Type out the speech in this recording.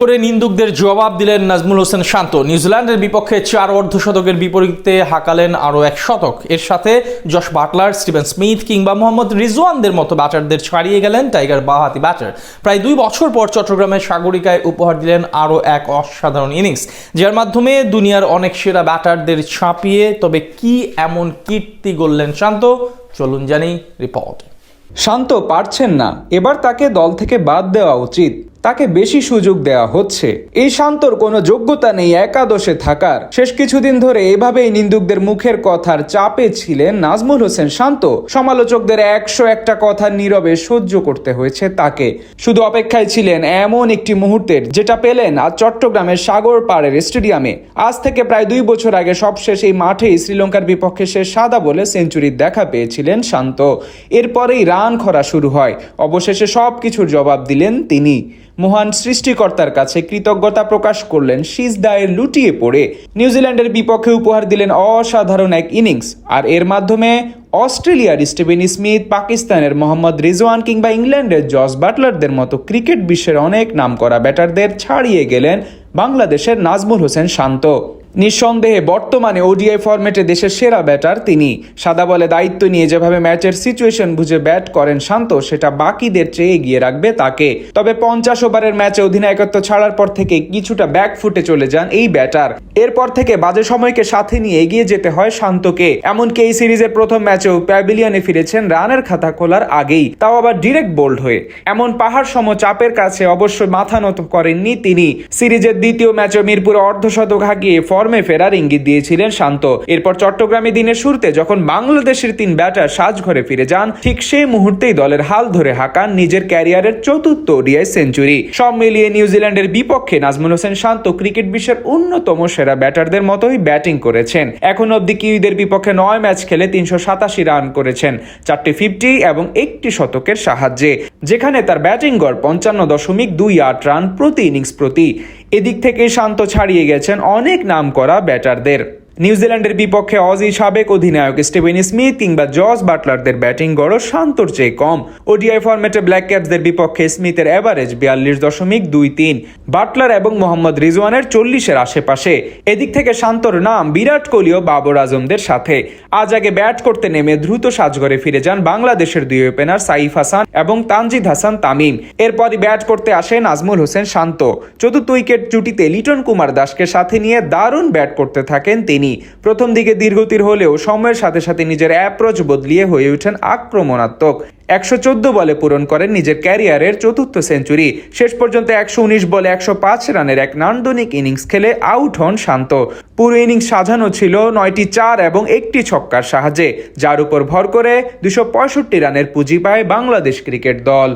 করে নিন্দুকদের জবাব দিলেন নাজমুল হোসেন শান্ত। নিউজিল্যান্ডের বিপক্ষে 4 অর্ধশতকের বিপরীতে হাঁকালেন আরও 1 শতক। এর সাথে জশ বাটলার, স্টিভেন স্মিথ কিংবা মোহাম্মদ রিজওয়ানদের মতো ব্যাটারদের ছাড়িয়ে গেলেন টাইগার বাঁহাতি ব্যাটার। প্রায় 2 বছর পর চট্টগ্রামের সাগরিকায় উপহার দিলেন আরও এক অসাধারণ ইনিংস, যার মাধ্যমে দুনিয়ার অনেক সেরা ব্যাটারদের ছাপিয়ে তবে কি এমন কীর্তি গড়লেন শান্ত, চলুন জানি রিপোর্ট। শান্ত পারছেন না, এবার তাকে দল থেকে বাদ দেওয়া উচিত। তাকে বেশি সুযোগ দেওয়া হচ্ছে। এই শান্তর কোনো যোগ্যতা নেই একাদশে থাকার। শেষ কিছুদিন ধরে এভাবেই নিন্দুকদের মুখের কথার চাপে ছিলেন নাজমুল হোসেন শান্ত। সমালোচকদের 101টা কথা নীরবে সহ্য করতে হয়েছে তাকে। শুধু অপেক্ষায় ছিলেন এমন একটি মুহূর্তের, যেটা পেলেন আজ চট্টগ্রামের সাগর পাড়ের স্টেডিয়ামে। আজ থেকে প্রায় 2 বছর আগে সবশেষ এই মাঠেই শ্রীলঙ্কার বিপক্ষে শেষ সাদা বলে সেঞ্চুরির দেখা পেয়েছিলেন শান্ত। এরপরেই রান খরা শুরু হয়। অবশেষে সবকিছুর জবাব দিলেন তিনি। মহান সৃষ্টিকর্তার কাছে কৃতজ্ঞতা প্রকাশ করলেন সিজদায় লুটিয়ে পড়ে। নিউজিল্যান্ডের বিপক্ষে উপহার দিলেন অসাধারণ এক ইনিংস, আর এর মাধ্যমে অস্ট্রেলিয়ার স্টিভেন স্মিথ, পাকিস্তানের মোহাম্মদ রিজওয়ান কিংবা ইংল্যান্ডের জস বাটলারদের মতো ক্রিকেট বিশ্বের অনেক নামকরা ব্যাটারদের ছাড়িয়ে গেলেন বাংলাদেশের নাজমুল হোসেন শান্ত। নিঃসন্দেহে বর্তমানে ওডিআই ফরম্যাটে দেশের সেরা ব্যাটার তিনি। সাদা বলে দায়িত্ব নিয়ে যেভাবে ম্যাচের সিচুয়েশন বুঝে ব্যাট করেন শান্ত, সেটা বাকিদের চেয়ে এগিয়ে রাখবে তাকে। তবে 50 ওভারের ম্যাচে অধিনায়কত্ব ছাড়ার পর থেকে কিছুটা ব্যাকফুটে চলে যান এই ব্যাটার। এরপর থেকে বাজে সময়কে সাথে নিয়ে এগিয়ে যেতে হয় শান্তকে। এমনকি এই সিরিজের প্রথম ম্যাচেও প্যাভিলিয়নে ফিরেছেন রানের খাতা খোলার আগেই, তাও আবার ডিরেক্ট বোল্ড হয়ে। এমন পাহাড় সম চাপের কাছে অবশ্যই মাথা নত করেননি তিনি। সিরিজের দ্বিতীয় ম্যাচে মিরপুরে অর্ধশতক হাঁকিয়ে ফর্মে ফেরার ইঙ্গিত দিয়েছিলেন শান্ত। এরপর চট্টগ্রামে দিনের শুরুতে যখন বাংলাদেশের 3 ব্যাটার সাজঘরে ফিরে যান, ঠিক সেই মুহূর্তেই দলের হাল ধরে হাঁকান নিজের ক্যারিয়ারের 4র্থ ওডিআই সেঞ্চুরি। সব মিলিয়ে নিউজিল্যান্ডের বিপক্ষে নাজমুল হোসেন শান্ত ক্রিকেট বিশ্বের অন্যতম সেরা ব্যাটারদের মতোই ব্যাটিং করেছেন। এখন অব্দি কিউইদের বিপক্ষে 9 ম্যাচ খেলে 387 রান করেছেন 4টি 50 এবং 1টি শতকের সাহায্যে, যেখানে তার ব্যাটিং গড় 55.28 রান প্রতি ইনিংস প্রতি। এদিক থেকে শান্ত ছাড়িয়ে গেছেন অনেক নাম করা ব্যাটারদের। নিউজিল্যান্ডের বিপক্ষে অজি সাবেক অধিনায়ক স্টিভেন স্মিথ কিংবা জস বাটলারদের ব্যাটিং গড়ও শান্তর চেয়ে কম। ওডিআই ফরম্যাটে ব্ল্যাক ক্যাপসদের বিপক্ষে স্মিথের এভারেজ 42.23, বাটলার এবং মোহাম্মদ রিজওয়ানের 40-এর আশেপাশে। এদিক থেকে শান্তর নাম বিরাট কোহলি ও বাবর আজমদের সাথে। আজ আগে ব্যাট করতে নেমে দ্রুত সাজঘরে ফিরে যান বাংলাদেশের 2 ওপেনার সাইফ হাসান এবং তানজিদ হাসান তামিম। এরপরই ব্যাট করতে আসে নাজমুল হোসেন শান্ত। 4র্থ উইকেট জুটিতে লিটন কুমার দাসকে সাথে নিয়ে দারুণ ব্যাট করতে থাকেন তিনি। প্রথম দিকে ধীরগতির হলেও সময়ের সাথে সাথে নিজের অ্যাপ্রোচ বদলিয়ে হয়ে ওঠেন আক্রমণাত্মক। 114 বলে পূরণ করেন নিজের ক্যারিয়ারের 4র্থ সেঞ্চুরি। শেষ পর্যন্ত 119 বলে 105 রানের এক নান্দনিক ইনিংস খেলে আউট হন শান্ত। পুরো ইনিংস সাজানো ছিল 9টি 4 এবং 1টি ছক্কার সাহায্যে, যার উপর ভর করে 265 রানের পুঁজি পায় বাংলাদেশ ক্রিকেট দল।